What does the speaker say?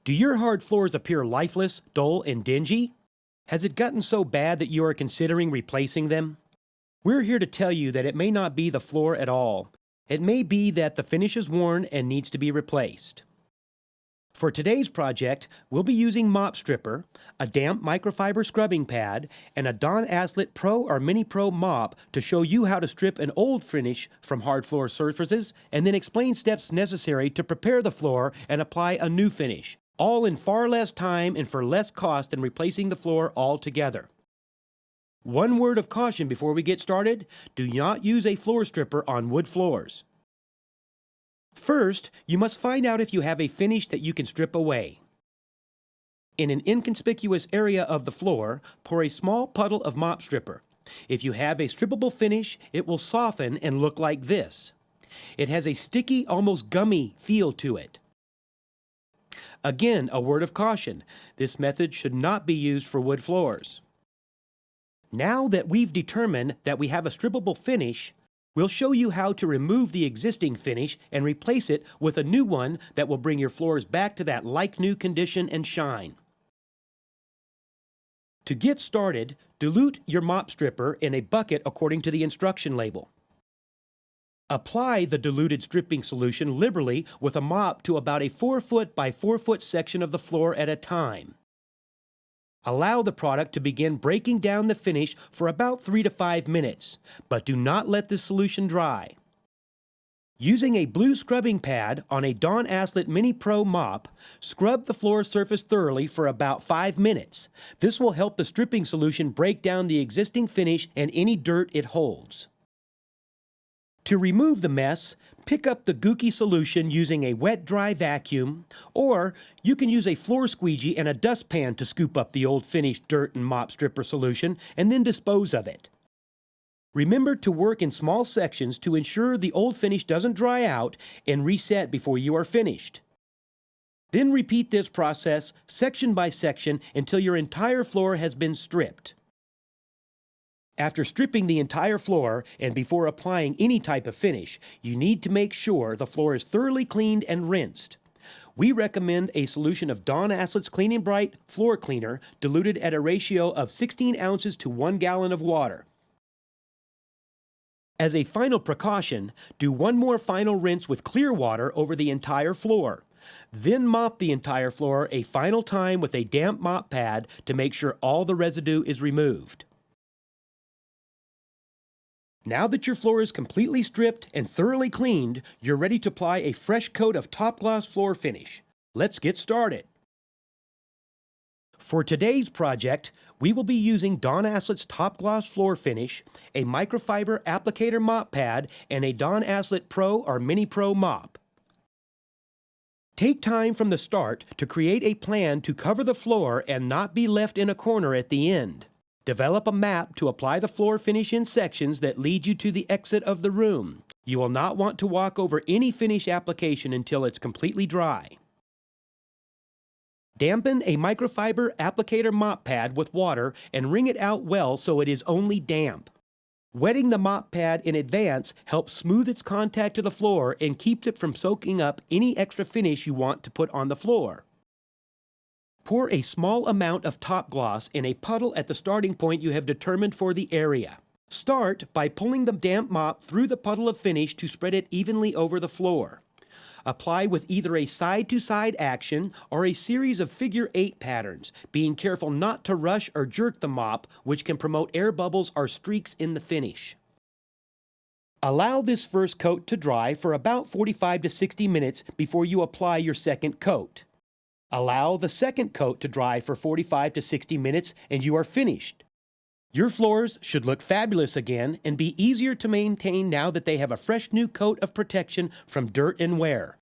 Do your hard floors appear lifeless, dull, and dingy? Has it gotten so bad that you are considering replacing them? We're here to tell you that it may not be the floor at all. It may be that the finish is worn and needs to be replaced. For today's project, we'll be using Mop Stripper, a damp microfiber scrubbing pad, and a Don Aslett Pro or Mini Pro mop to show you how to strip an old finish from hard floor surfaces and then explain steps necessary to prepare the floor and apply a new finish, all in far less time and for less cost than replacing the floor altogether. One word of caution before we get started: do not use a floor stripper on wood floors. First, you must find out if you have a finish that you can strip away. In an inconspicuous area of the floor, pour a small puddle of Mop Stripper. If you have a strippable finish, it will soften and look like this. It has a sticky, almost gummy feel to it. Again, a word of caution: this method should not be used for wood floors. Now that we've determined that we have a strippable finish, we'll show you how to remove the existing finish and replace it with a new one that will bring your floors back to that like-new condition and shine. To get started, dilute your Mop Stripper in a bucket according to the instruction label. Apply the diluted stripping solution liberally with a mop to about a 4-foot by 4-foot section of the floor at a time. Allow the product to begin breaking down the finish for about 3 to 5 minutes, but do not let this solution dry. Using a blue scrubbing pad on a Don Aslett Mini Pro mop, scrub the floor surface thoroughly for about 5 minutes. This will help the stripping solution break down the existing finish and any dirt it holds. To remove the mess, pick up the gooky solution using a wet-dry vacuum, or you can use a floor squeegee and a dustpan to scoop up the old finished dirt and Mop Stripper solution and then dispose of it. Remember to work in small sections to ensure the old finish doesn't dry out and reset before you are finished. Then repeat this process section by section until your entire floor has been stripped. After stripping the entire floor and before applying any type of finish, you need to make sure the floor is thoroughly cleaned and rinsed. We recommend a solution of Don Aslett's Clean and Bright Floor Cleaner diluted at a ratio of 16 ounces to 1 gallon of water. As a final precaution, do one more final rinse with clear water over the entire floor. Then mop the entire floor a final time with a damp mop pad to make sure all the residue is removed. Now that your floor is completely stripped and thoroughly cleaned, you're ready to apply a fresh coat of top gloss floor finish. Let's get started. For today's project, we will be using Don Aslett's Top Gloss Floor Finish, a microfiber applicator mop pad, and a Don Aslett Pro or Mini Pro mop. Take time from the start to create a plan to cover the floor and not be left in a corner at the end. Develop a map to apply the floor finish in sections that lead you to the exit of the room. You will not want to walk over any finish application until it's completely dry. Dampen a microfiber applicator mop pad with water and wring it out well so it is only damp. Wetting the mop pad in advance helps smooth its contact to the floor and keeps it from soaking up any extra finish you want to put on the floor. Pour a small amount of top gloss in a puddle at the starting point you have determined for the area. Start by pulling the damp mop through the puddle of finish to spread it evenly over the floor. Apply with either a side-to-side action or a series of figure 8 patterns, being careful not to rush or jerk the mop, which can promote air bubbles or streaks in the finish. Allow this first coat to dry for about 45 to 60 minutes before you apply your second coat. Allow the second coat to dry for 45 to 60 minutes and you are finished. Your floors should look fabulous again and be easier to maintain now that they have a fresh new coat of protection from dirt and wear.